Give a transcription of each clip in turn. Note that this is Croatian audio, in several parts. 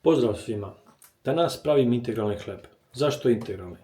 Pozdrav svima! Danas pravim integralni hleb. Zašto integralni?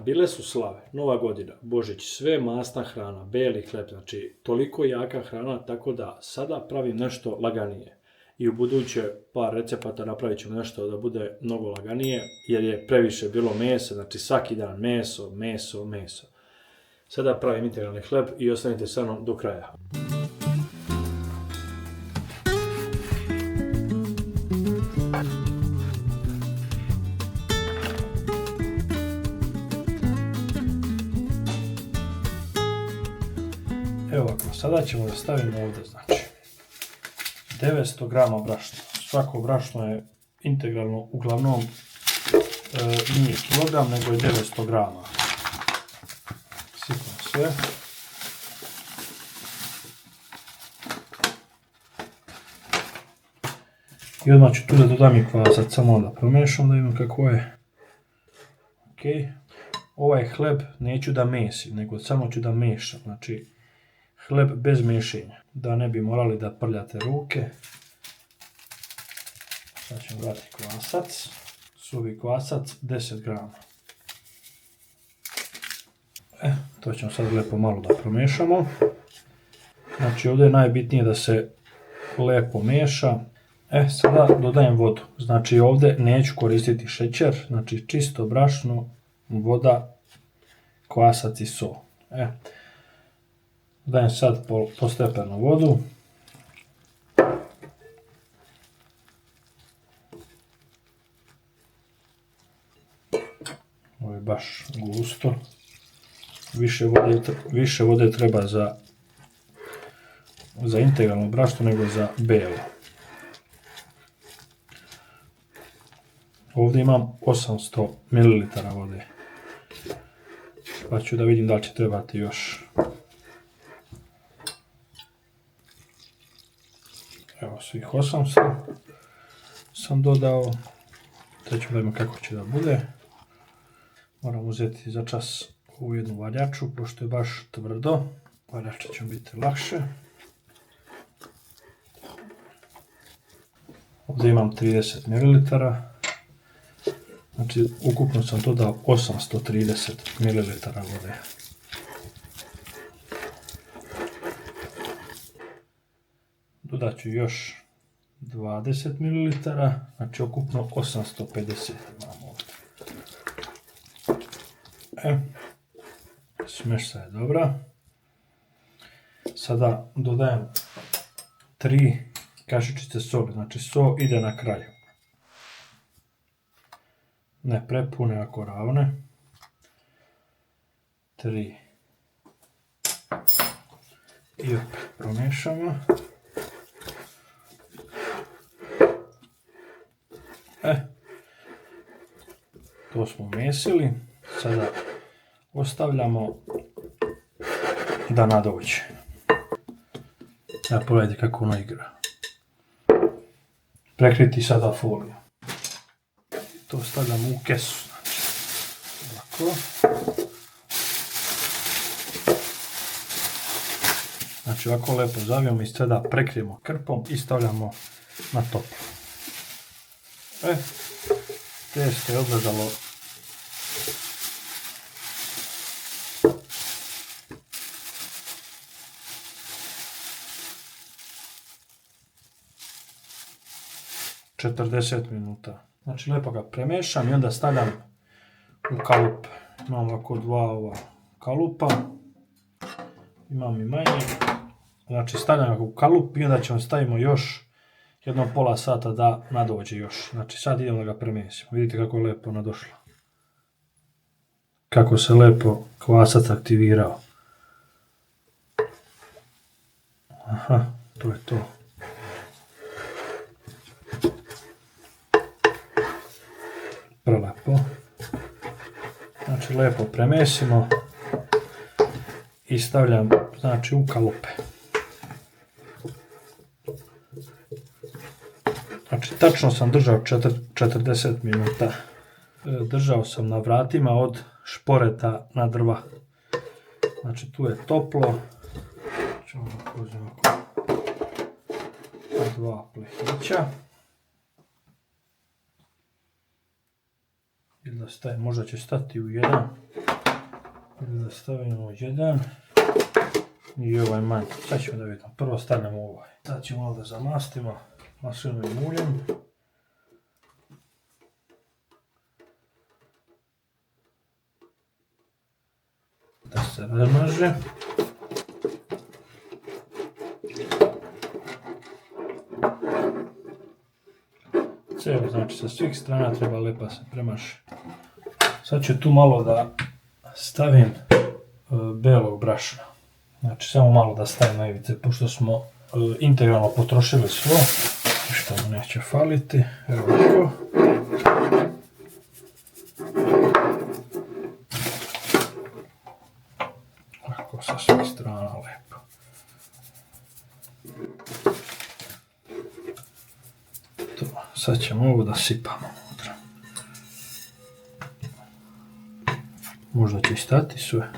Bile su slave, Nova godina, Božić, sve masna hrana, beli hleb, znači toliko jaka hrana, tako da sada pravim nešto laganije. I u buduće par recepata napravit ćemo nešto da bude mnogo laganije, jer je previše bilo mesa, znači svaki dan meso. Sada pravim integralni hleb i ostanite sa mnom do kraja. Evo ovako, sada ćemo da stavimo ovdje, znači 900 grama brašna. Svako brašno je integralno, uglavnom nije kilogram, nego je 900 grama. Sipam sve. I odmah ću tu da dodam i kvasac, samo da promešam da vidim kako je. Ok. Ovaj hleb neću da mesim, nego samo ću da mešam, znači hleb bez mešenja, da ne bi morali da prljate ruke. Sad ćemo dati kvasac, suvi kvasac 10 grama. To ćemo sad lepo malo da promešamo. Znači ovdje je najbitnije da se lepo meša. Sada dodajem vodu, znači ovdje neću koristiti šećer, znači čisto brašno, voda, kvasac i so. Dajem sad postepeno vodu. Ovo je baš gusto. Više vode treba za integralno brašno nego za belo. Ovdje imam 800 ml vode. Pa ću da vidim da li će trebati još. Evo svih 800 sam dodao. Sad ćemo da vidimo kako će da bude. Moram uzeti za čas ovu jednu valjaču, pošto je baš tvrdo. Valjača će biti lakše. Ovdje imam 30 ml. Znači ukupno sam dodao 830 ml vode. Dodat ću još 20 ml, znači ukupno 850 imamo ovdje. Smjesa je dobra. Sada dodajem 3 kašičice soli, znači so ide na kraju. Ne prepune, ako ravne. 3. I opet promiješamo. To smo umesili. Sada ostavljamo da nadođe. Pogledajte kako ono igra. Prekriti sada foliju. To stavljamo u kesu. Ovako. Znači ovako lepo zavijemo i sada prekrijemo krpom i stavljamo na toplo. Testo je odgledalo ...40 minuta. Znači lijepo ga premešam i onda stavljam u kalup. Imam ovako 2 ova kalupa. Imam i manje. Znači stavljam ga u kalup i onda ćemo stavimo još jedno pola sata da nadođe još. Znači sad idemo da ga premesimo. Vidite kako je lepo nadošlo. Kako se lepo kvasac aktivirao. Aha, to je to. Prelepo. Znači lepo premesimo i stavljam znači u kalupe. Znači tačno sam držao 40 minuta. Držao sam na vratima od šporeta na drva. Znači tu je toplo. Ćemo dva plehića. da stavim, možda će stati u jedan. Ili da stavimo u jedan. I ovaj manji. Sad ćemo da vidimo. Prvo stavljamo ovaj. Sad ćemo malo da zamastimo maslinovim uljem. Da se razmaže. Ceo, znači sa svih strana treba lepa se premaši. Sad ću tu malo da stavim belog brašna. Znači samo malo da stavim na ivice, pošto smo integralno potrošili svo. Što mu neće faliti. Evo ovako. Ovako sa svih strana lepo. To, sad ćemo ovo da sipamo unutra. Možda će stati sve.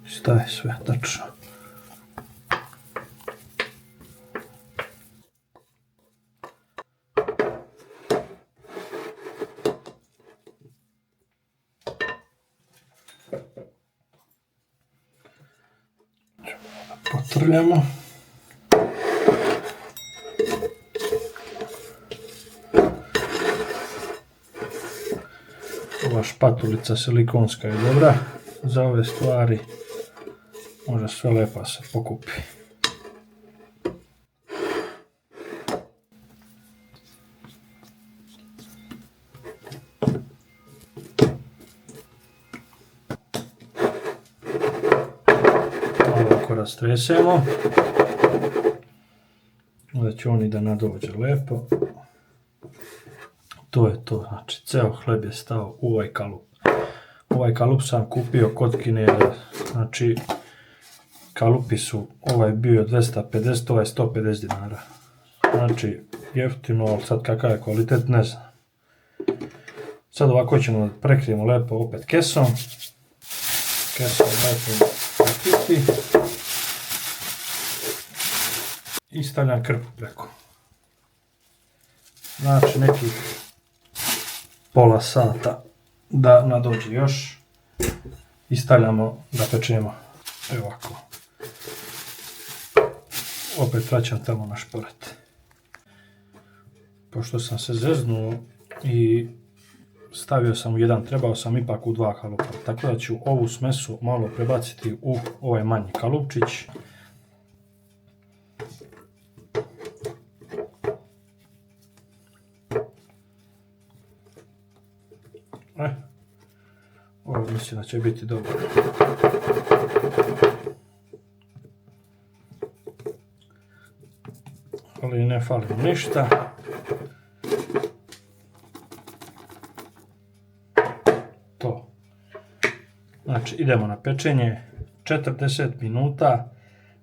Staje sve tačno. Potrljamo. Ova špatulica silikonska je dobra za ove stvari. Može sve lepo se pokupi. Malo ako rastresemo. Onda će on i da nadođe lepo. To je to, znači ceo hleb je stao u ovaj kalup. Ovaj kalup sam kupio kod Kineza, znači kalupi su, ovaj bio 250, ovaj 150 dinara. Znači jeftino, ali sad kakav je kvalitet ne znam. Sad ovako ćemo da prekrijemo lepo opet kesom. Kesom lepo ekipi. I stavljam krpu preko. Znači nekih pola sata da nadođe još. I stavljamo da pečemo. Evo ovako. Opet vraćam tamo na šporet. Pošto sam se zeznuo i stavio sam u jedan, trebao sam ipak u dva kalupa. Tako da ću ovu smesu malo prebaciti u ovaj manji kalupčić. Ovo mislim da će biti dobro. Ali ne fali ništa. To. Znači idemo na pečenje 40 minuta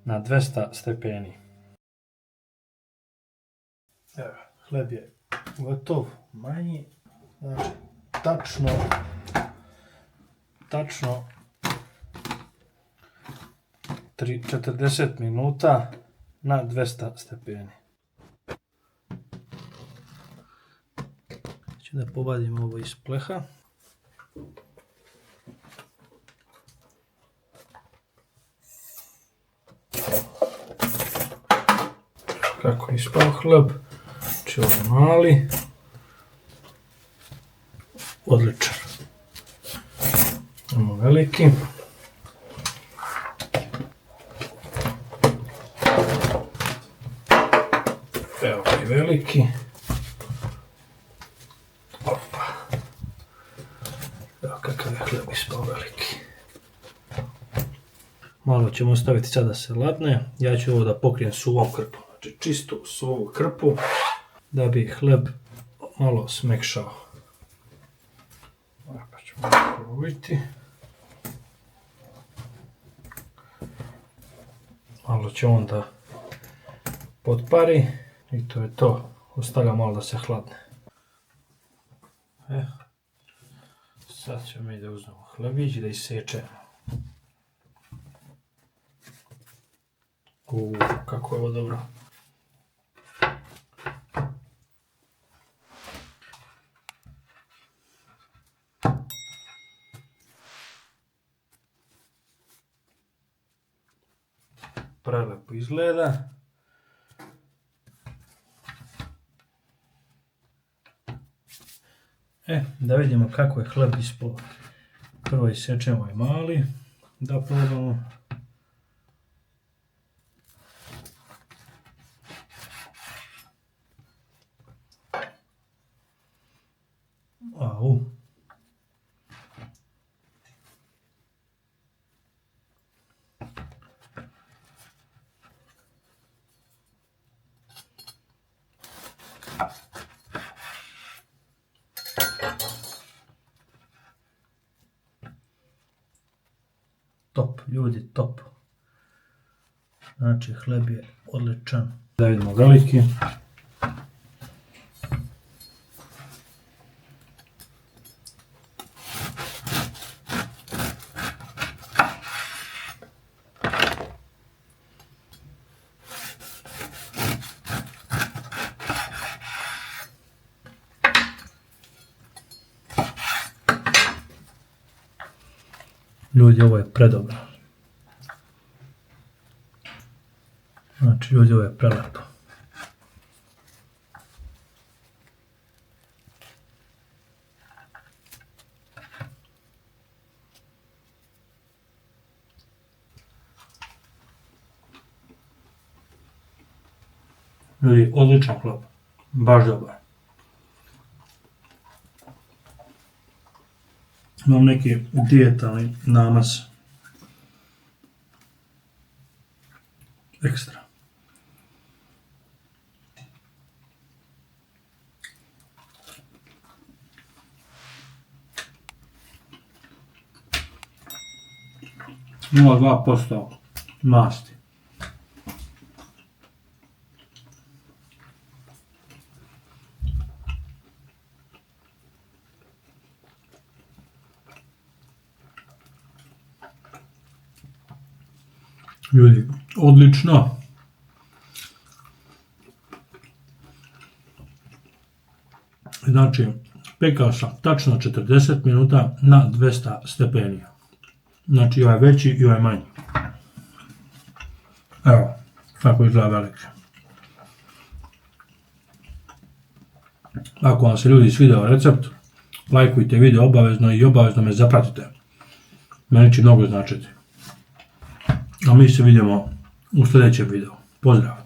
na 200 stepeni. Evo, hleb je gotov, manji. Znači tačno 40 minuta na 200 stepeni. Znači da povadim ovo iz pleha. Kako je ispao hleb. Znači ovo mali. Odličan. Imamo veliki. Evo i veliki. Opa. Evo kakav je hljeb ispao veliki. Malo ćemo ostaviti sada da se ladne. Ja ću ovo da pokrijem suvom krpom. Znači čistu suvu krpu da bi hleb malo smekšao. Pa ćemo probiti. Malo će onda potpari i to je to. Ostavljam malo da se hladne. Sad ćemo mi da uzmemo hlebić i da isečemo. Kako je ovo dobro. prelepo izgleda. Da vidimo kako je hleb ispao. Prvo isečemo ovaj mali, da probamo. Au. Top, ljudi, top. Znači, hleb je odličan. Da vidimo galiki. Ljudi, ovo je predobro. Znači, ljudi, ovo je prelepo. Ljudi, odličan hleb. Baš dobar. Imam neki dijetalni namaz. Ekstra. Ima 2% masti. Ljudi, odlično. Znači, pekao sam tačno 40 minuta na 200 stepeni. Znači, ovaj veći i ovaj manji. Evo, kako izgleda velike. Ako vam se ljudi svidao recept, lajkujte video obavezno i obavezno me zapratite. Meni će mnogo značiti. A mi se vidimo u sljedećem videu. Pozdrav!